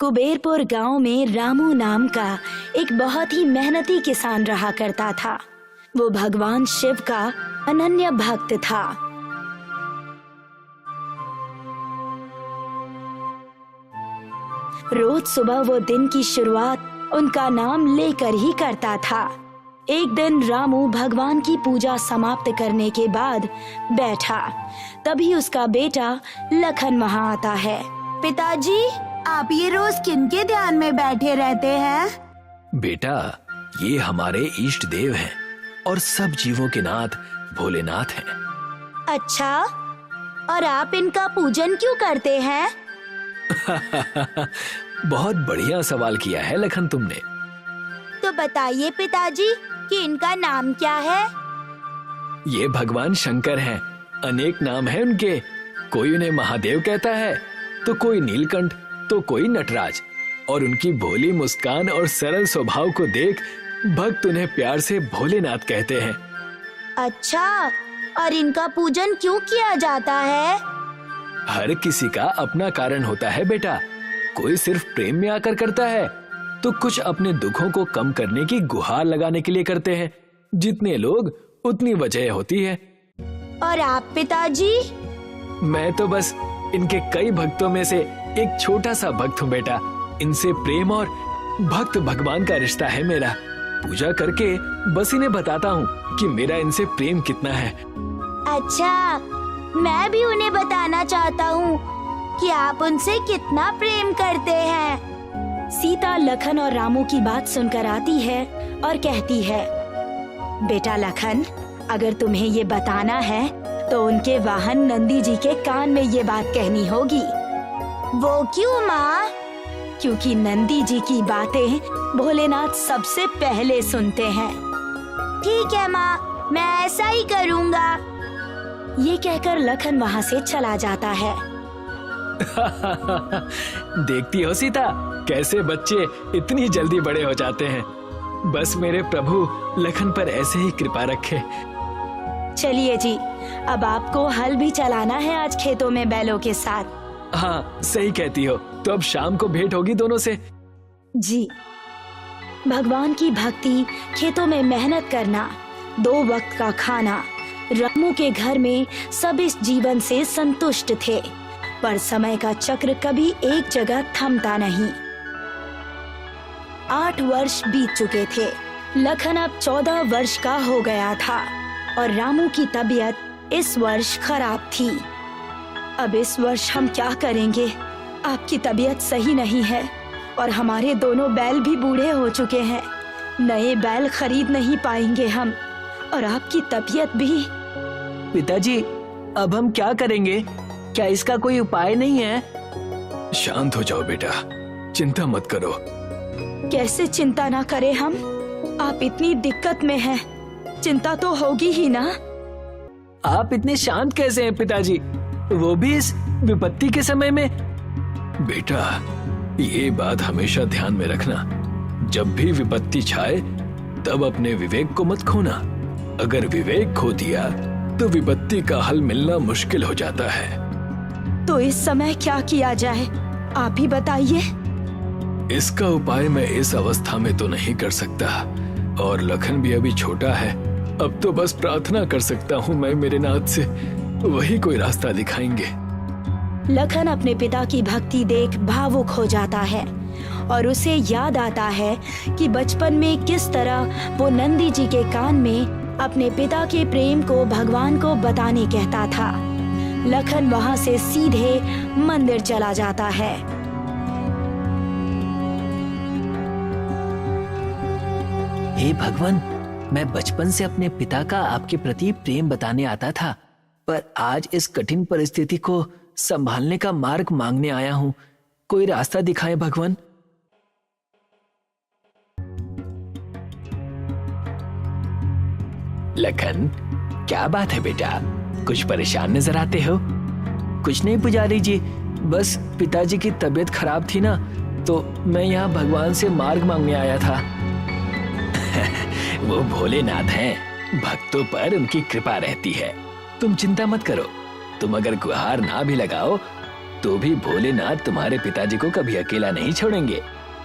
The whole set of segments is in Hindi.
कुबेरपुर गांव में रामू नाम का एक बहुत ही मेहनती किसान रहा करता था। वो भगवान शिव का अनन्य भक्त था। रोज सुबह वो दिन की शुरुआत उनका नाम लेकर ही करता था। एक दिन रामू भगवान की पूजा समाप्त करने के बाद बैठा, तभी उसका बेटा लखन वहाँ आता है। पिताजी, आप ये रोज किनके ध्यान में बैठे रहते हैं? बेटा, ये हमारे इष्ट देव हैं और सब जीवों के नाथ भोलेनाथ हैं। अच्छा, और आप इनका पूजन क्यों करते हैं? बहुत बढ़िया सवाल किया है लखन तुमने। तो बताइए पिताजी कि इनका नाम क्या है? ये भगवान शंकर हैं। अनेक नाम हैं उनके। कोई उन्हें महादेव कहता है, तो कोई नीलकंठ, तो कोई नटराज। और उनकी भोली मुस्कान और सरल स्वभाव को देख भक्त उन्हें प्यार से भोलेनाथ कहते हैं। अच्छा, और इनका पूजन क्यों किया जाता है? हर किसी का अपना कारण होता है बेटा। कोई सिर्फ प्रेम में आकर करता है, तो कुछ अपने दुखों को कम करने की गुहार लगाने के लिए करते हैं। जितने लोग उतनी वजह होती है। और आप पिताजी? मैं तो बस इनके कई भक्तों में से एक छोटा सा भक्त हूँ बेटा। इनसे प्रेम और भक्त भगवान का रिश्ता है मेरा। पूजा करके बस इन्हें बताता हूँ कि मेरा इनसे प्रेम कितना है। अच्छा, मैं भी उन्हें बताना चाहता हूँ कि आप उनसे कितना प्रेम करते हैं। सीता लखन और रामू की बात सुनकर आती है और कहती है, बेटा लखन, अगर तुम्हें ये बताना है तो उनके वाहन नंदी जी के कान में ये बात कहनी होगी। वो क्यों माँ? क्योंकि नंदी जी की बातें भोलेनाथ सबसे पहले सुनते हैं। ठीक है माँ, मैं ऐसा ही करूँगा। ये कहकर लखन वहाँ से चला जाता है। देखती हो सीता, कैसे बच्चे इतनी जल्दी बड़े हो जाते हैं। बस मेरे प्रभु लखन पर ऐसे ही कृपा रखे। चलिए जी, अब आपको हल भी चलाना है आज खेतों में बैलों के साथ। हाँ, सही कहती हो। तो अब शाम को भेंट होगी दोनों से। जी। भगवान की भक्ति, खेतों में मेहनत करना, 2 वक्त का खाना। रामू के घर में सब इस जीवन से संतुष्ट थे, पर समय का चक्र कभी एक जगह थमता नहीं। 8 वर्ष बीत चुके थे। लखन अब 14 वर्ष का हो गया था और रामू की तबीयत इस वर्ष खराब थी। अब इस वर्ष हम क्या करेंगे? आपकी तबीयत सही नहीं है और हमारे दोनों बैल भी बूढ़े हो चुके हैं। नए बैल खरीद नहीं पाएंगे हम, और आपकी तबीयत भी। पिताजी, अब हम क्या करेंगे? क्या इसका कोई उपाय नहीं है? शांत हो जाओ बेटा, चिंता मत करो। कैसे चिंता ना करें हम? आप इतनी दिक्कत में हैं, चिंता तो होगी ही ना। आप इतने शांत कैसे हैं पिताजी, वो भी इस विपत्ति के समय में? बेटा, ये बात हमेशा ध्यान में रखना। जब भी विपत्ति छाए तब अपने विवेक को मत खोना। अगर विवेक खो दिया तो विपत्ति का हल मिलना मुश्किल हो जाता है। तो इस समय क्या किया जाए, आप ही बताइए। इसका उपाय मैं इस अवस्था में तो नहीं कर सकता, और लखन भी अभी छोटा है। अब तो बस प्रार्थना कर सकता हूँ मैं मेरे नाथ से, वही कोई रास्ता दिखाएंगे। लखन अपने पिता की भक्ति देख भावुक हो जाता है और उसे याद आता है कि बचपन में किस तरह वो नंदी जी के कान में अपने पिता के प्रेम को भगवान को बताने कहता था। लखन वहाँ से सीधे मंदिर चला जाता है। हे भगवान, मैं बचपन से अपने पिता का आपके प्रति प्रेम बताने आता था, पर आज इस कठिन परिस्थिति को संभालने का मार्ग मांगने आया हूँ। कोई रास्ता दिखाएं भगवान। लखन, क्या बात है बेटा, कुछ परेशान नजर आते हो? कुछ नहीं पुजारी जी, बस पिताजी की तबीयत खराब थी ना, तो मैं यहाँ भगवान से मार्ग मांगने आया था। वो भोलेनाथ हैं, भक्तों पर उनकी कृपा रहती है। तुम चिंता मत करो। तुम अगर गुहार ना भी लगाओ तो भी भोलेनाथ तुम्हारे पिताजी को कभी अकेला नहीं छोड़ेंगे।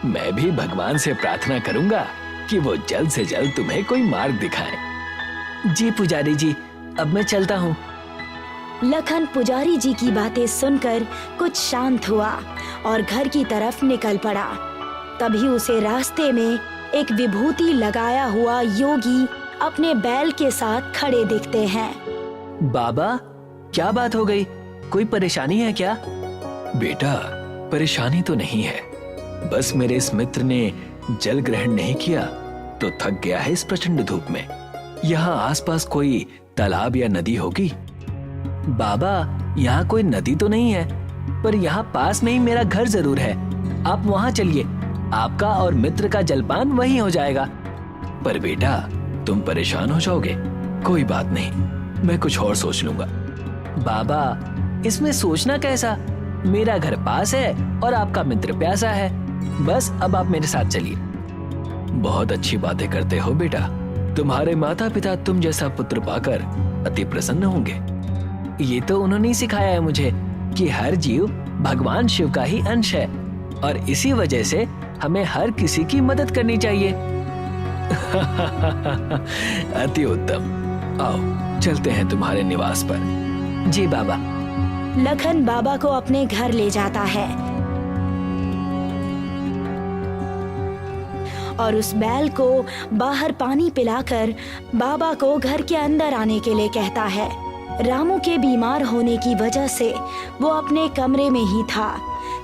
मैं भी भगवान से प्रार्थना करूंगा कि वो जल्द से जल्द तुम्हें कोई मार्ग दिखाएं। जी पुजारी जी, अब मैं चलता हूँ। लखन पुजारी जी की बातें सुनकर कुछ शांत हुआ और घर की तरफ निकल पड़ा। तभी उसे रास्ते में एक विभूति लगाया हुआ योगी अपने बैल के साथ खड़े दिखते हैं। बाबा, क्या बात हो गई? कोई परेशानी है क्या? बेटा, परेशानी तो नहीं है, बस मेरे इस मित्र ने जल ग्रहण नहीं किया तो थक गया है इस प्रचंड धूप में। यहाँ आसपास कोई तालाब या नदी होगी? बाबा, यहाँ कोई नदी तो नहीं है, पर यहाँ पास में ही मेरा घर जरूर है। आप वहाँ चलिए, आपका और मित्र का जलपान वहीं हो जाएगा। पर बेटा, तुम परेशान हो जाओगे। कोई बात नहीं, मैं कुछ और सोच लूंगा। बाबा, इसमें सोचना कैसा? मेरा घर पास है और आपका मित्र प्यासा है। बस अब आप मेरे साथ चलिए। बहुत अच्छी बातें करते हो बेटा। तुम्हारे माता पिता तुम जैसा पुत्र पाकर अति प्रसन्न होंगे। ये तो उन्होंने ही सिखाया है मुझे कि हर जीव भगवान शिव का ही अंश है और इसी वजह से हमें हर किसी की मदद करनी चाहिए। अति उत्तम। आओ चलते हैं तुम्हारे निवास पर। जी बाबा। लखन बाबा को अपने घर ले जाता है और उस बैल को बाहर पानी पिलाकर बाबा को घर के अंदर आने के लिए कहता है। रामू के बीमार होने की वजह से वो अपने कमरे में ही था।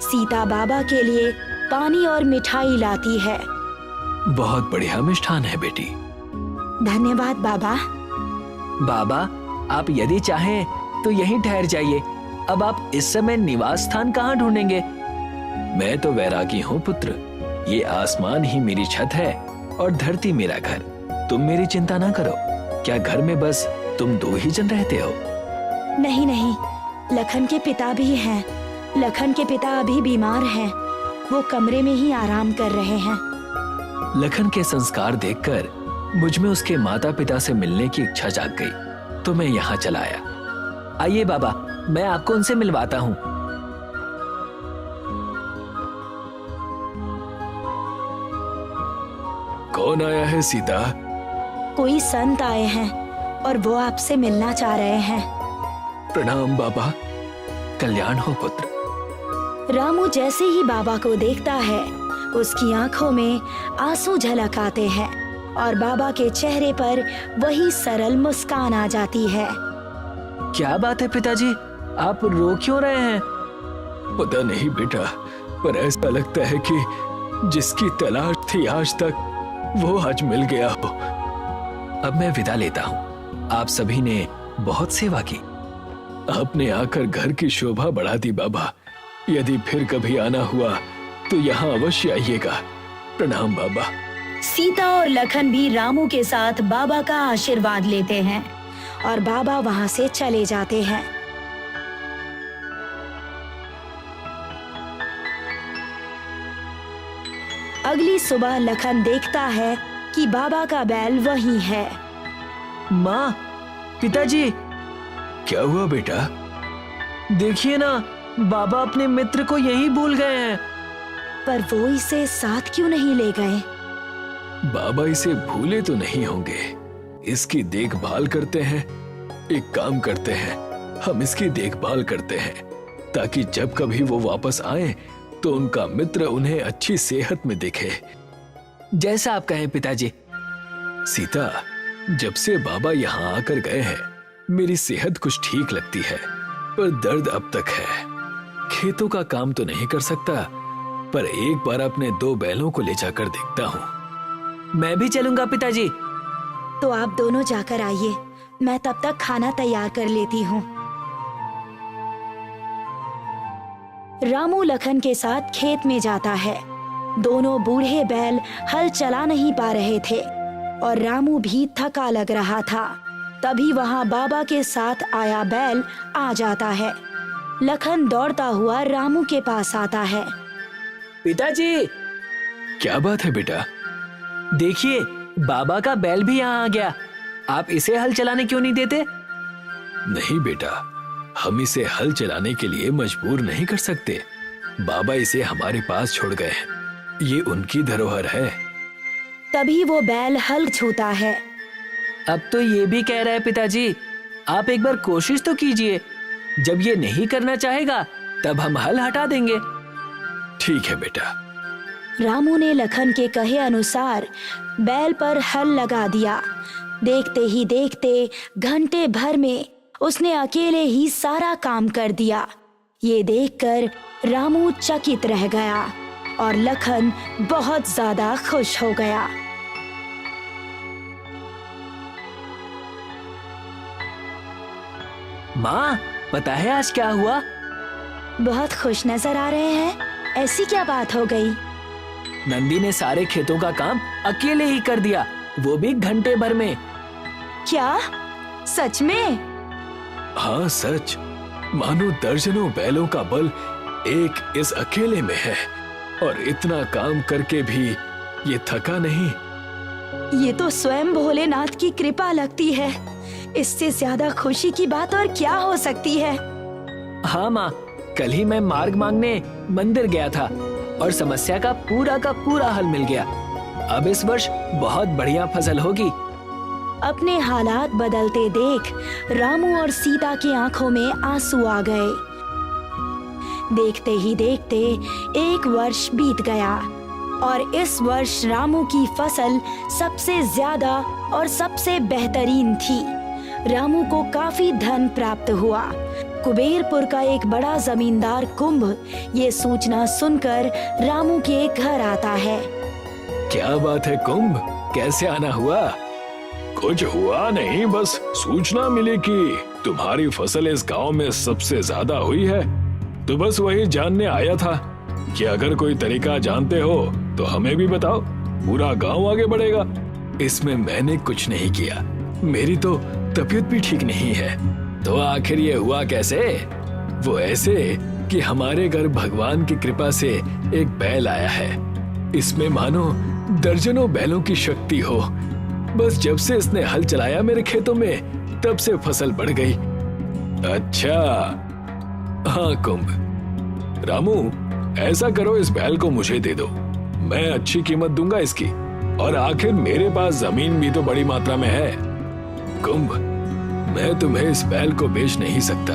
सीता बाबा के लिए पानी और मिठाई लाती है। बहुत बढ़िया मिष्ठान है बेटी। धन्यवाद बाबा। बाबा, आप यदि चाहें तो यहीं ठहर जाइए। अब आप इस समय निवास स्थान कहाँ ढूंढेंगे? मैं तो वैरागी हूँ पुत्र। ये आसमान ही मेरी छत है और धरती मेरा घर। तुम मेरी चिंता ना करो। क्या घर में बस तुम दो ही जन रहते हो? नहीं नहीं, लखन के पिता भी हैं। लखन के पिता अभी बीमार हैं। वो कमरे में ही आराम कर रहे हैं। लखन के संस्कार देखकर मुझ में उसके माता पिता से मिलने की इच्छा जाग गई, तो मैं यहाँ चला आया। आइए बाबा, मैं आपको उनसे मिलवाता हूँ। कौन आया है सीता? कोई संत आए हैं और वो आपसे मिलना चाह रहे हैं। प्रणाम बाबा। कल्याण हो पुत्र। रामू जैसे ही बाबा को देखता है, उसकी आंखों में आंसू झलक आते हैं और बाबा के चेहरे पर वही सरल मुस्कान आ जाती है। क्या बात है पिताजी, आप रो क्यों रहे हैं? पता नहीं बेटा, पर ऐसा लगता है कि जिसकी तलाश थी आज तक, वो आज मिल गया हो। अब मैं विदा लेता हूँ। आप सभी ने बहुत सेवा की। आपने आकर घर की शोभा बढ़ा दी बाबा। यदि फिर कभी आना हुआ तो यहाँ अवश्य आइएगा। प्रणाम बाबा। सीता और लखन भी रामू के साथ बाबा का आशीर्वाद लेते हैं और बाबा वहां से चले जाते हैं। अगली सुबह लखन देखता है कि बाबा का बैल वहीं है। माँ, पिताजी, क्या हुआ बेटा? देखिए ना, बाबा अपने मित्र को यहीं भूल गए हैं। पर वो इसे साथ क्यों नहीं ले गए? बाबा इसे भूले तो नहीं होंगे। इसकी देखभाल करते हैं। एक काम करते हैं, हम इसकी देखभाल करते हैं ताकि जब कभी वो वापस आए तो उनका मित्र उन्हें अच्छी सेहत में दिखे। जैसा आप कहें पिताजी। सीता, जब से बाबा यहाँ आकर गए हैं, मेरी सेहत कुछ ठीक लगती है, पर दर्द अब तक है। खेतों का काम तो नहीं कर सकता, पर एक बार अपने 2 बैलों को ले जाकर देखता हूँ। मैं भी चलूंगा पिताजी। तो आप दोनों जाकर आइए, मैं तब तक खाना तैयार कर लेती हूँ। रामू लखन के साथ खेत में जाता है। दोनों बूढ़े बैल हल चला नहीं पा रहे थे और रामू भी थका लग रहा था। तभी वहाँ बाबा के साथ आया बैल आ जाता है। लखन दौड़ता हुआ रामू के पास आता है। पिताजी, क्या बात है बेटा? देखिए, बाबा का बैल भी यहाँ आ गया। आप इसे हल चलाने क्यों नहीं देते? नहीं बेटा, हम इसे हल चलाने के लिए मजबूर नहीं कर सकते। बाबा इसे हमारे पास छोड़ गए हैं। ये उनकी धरोहर है। तभी वो बैल हल छूता है। अब तो ये भी कह रहा है पिताजी, आप एक बार कोशिश तो कीजिए। जब ये नहीं करना चाहेगा तब हम हल हटा देंगे। ठीक है बेटा। रामू ने लखन के कहे अनुसार बैल पर हल लगा दिया। देखते ही देखते घंटे भर में उसने अकेले ही सारा काम कर दिया। ये देखकर रामू चकित रह गया और लखन बहुत ज्यादा खुश हो गया। माँ, पता है आज क्या हुआ? बहुत खुश नजर आ रहे हैं। ऐसी क्या बात हो गई? नंदी ने सारे खेतों का काम अकेले ही कर दिया, वो भी घंटे भर में। क्या? सच में? हाँ सच। मानो दर्जनों बैलों का बल एक इस अकेले में है और इतना काम करके भी ये थका नहीं। ये तो स्वयं भोलेनाथ की कृपा लगती है। इससे ज्यादा खुशी की बात और क्या हो सकती है? हाँ माँ, कल ही मैं मार्ग मांगने मंदिर गया था और समस्या का पूरा हल मिल गया। अब इस वर्ष बहुत बढ़िया फसल होगी। अपने हालात बदलते देख रामू और सीता की आंखों में आंसू आ गए। देखते ही देखते एक वर्ष बीत गया और इस वर्ष रामू की फसल सबसे ज्यादा और सबसे बेहतरीन थी। रामू को काफी धन प्राप्त हुआ। कुबेरपुर का एक बड़ा जमींदार कुंभ ये सूचना सुनकर रामू के घर आता है। क्या बात है कुंभ, कैसे आना हुआ? कुछ हुआ नहीं, बस सूचना मिली कि तुम्हारी फसल इस गांव में सबसे ज्यादा हुई है, तो बस वही जानने आया था कि अगर कोई तरीका जानते हो तो हमें भी बताओ, पूरा गांव आगे बढ़ेगा। इसमें मैंने कुछ नहीं किया, मेरी तो तबीयत भी ठीक नहीं है। तो आखिर ये हुआ कैसे? वो ऐसे कि हमारे घर भगवान की कृपा से एक बैल आया है। इसमें मानो दर्जनों बैलों की शक्ति हो। बस जब से इसने हल चलाया मेरे खेतों में, तब से फसल बढ़ गई। अच्छा, हाँ कुंभ। रामू, ऐसा करो, इस बैल को मुझे दे दो, मैं अच्छी कीमत दूंगा इसकी। और आखिर मेरे पास जमीन भी तो बड़ी मात्रा में है। कुंभ, मैं तुम्हें इस बैल को बेच नहीं सकता।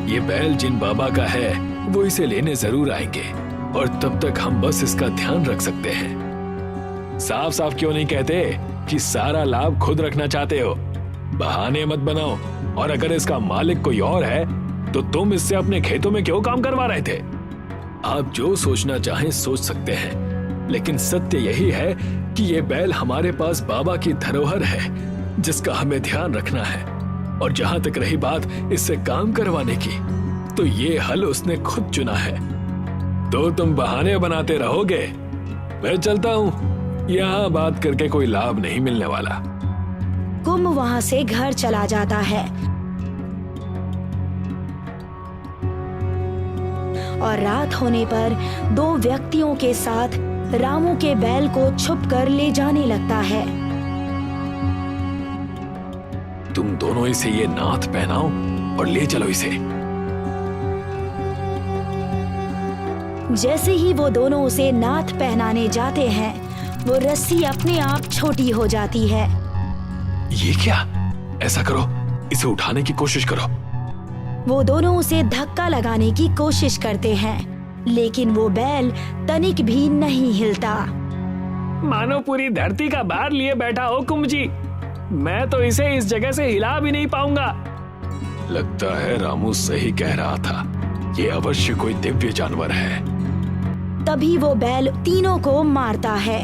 ये बैल जिन बाबा का है वो इसे लेने जरूर आएंगे और तब तक हम बस इसका ध्यान रख सकते हैं। साफ साफ क्यों नहीं कहते कि सारा लाभ खुद रखना चाहते हो? बहाने मत बनाओ। और अगर इसका मालिक कोई और है तो तुम इससे अपने खेतों में क्यों काम करवा रहे थे? आप जो सोचना चाहें सोच सकते हैं, लेकिन सत्य यही है कि ये बैल हमारे पास बाबा की धरोहर है जिसका हमें ध्यान रखना है। और जहां तक रही बात इससे काम करवाने की, तो ये हल उसने खुद चुना है। तो तुम बहाने बनाते रहोगे। मैं चलता हूँ, यहाँ बात करके कोई लाभ नहीं मिलने वाला। कुंभ वहाँ से घर चला जाता है और रात होने पर दो व्यक्तियों के साथ रामू के बैल को छुपकर ले जाने लगता है। तुम दोनों इसे ये नाथ पहनाओ और ले चलो इसे। जैसे ही वो दोनों उसे नाथ पहनाने जाते हैं, वो रस्सी अपने आप छोटी हो जाती है। ये क्या? ऐसा करो, इसे उठाने की कोशिश करो। वो दोनों उसे धक्का लगाने की कोशिश करते हैं, लेकिन वो बैल तनिक भी नहीं हिलता। मानो पूरी धरती का भार लिए बैठा हो कुंभ जी। मैं तो इसे इस जगह से हिला भी नहीं पाऊंगा। लगता है रामू सही कह रहा था, ये अवश्य कोई दिव्य जानवर है। तभी वो बैल तीनों को मारता है।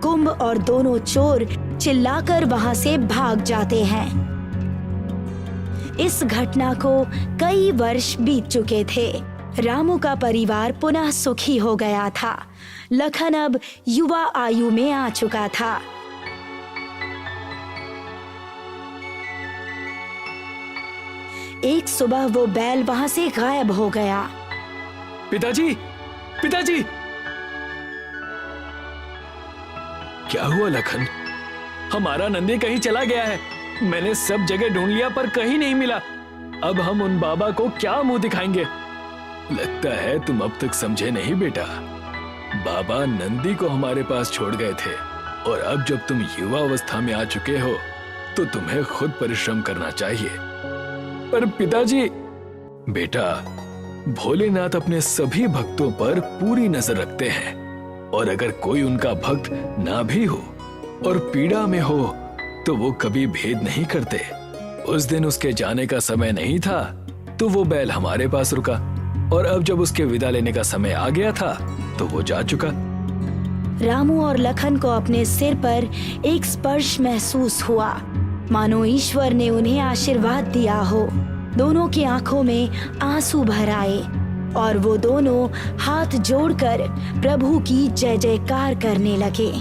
कुंभ और दोनों चोर चिल्लाकर वहां से भाग जाते हैं। इस घटना को कई वर्ष बीत चुके थे। रामू का परिवार पुनः सुखी हो गया था। लखन अब युवा आयु में आ चुका था। एक सुबह वो बैल वहां से गायब हो गया। पिताजी, पिताजी! क्या हुआ लखन? हमारा नंदी कहीं चला गया है। मैंने सब जगह ढूंढ लिया पर कहीं नहीं मिला। अब हम उन बाबा को क्या मुंह दिखाएंगे? लगता है तुम अब तक समझे नहीं बेटा। बाबा नंदी को हमारे पास छोड़ गए थे और अब जब तुम युवा अवस्था में आ चुके हो तो तुम्हें खुद परिश्रम करना चाहिए। पर पिताजी। बेटा, भोलेनाथ अपने सभी भक्तों पर पूरी नजर रखते हैं और अगर कोई उनका भक्त ना भी हो और पीड़ा में हो तो वो कभी भेद नहीं करते। उस दिन उसके जाने का समय नहीं था तो वो बैल हमारे पास रुका और अब जब उसके विदा लेने का समय आ गया था तो वो जा चुका। रामू और लखन को अपने सिर पर एक स्पर्श महसूस हुआ, मानो ईश्वर ने उन्हें आशीर्वाद दिया हो। दोनों की आंखों में आंसू भर आए और वो दोनों हाथ जोड़कर प्रभु की जय जयकार करने लगे।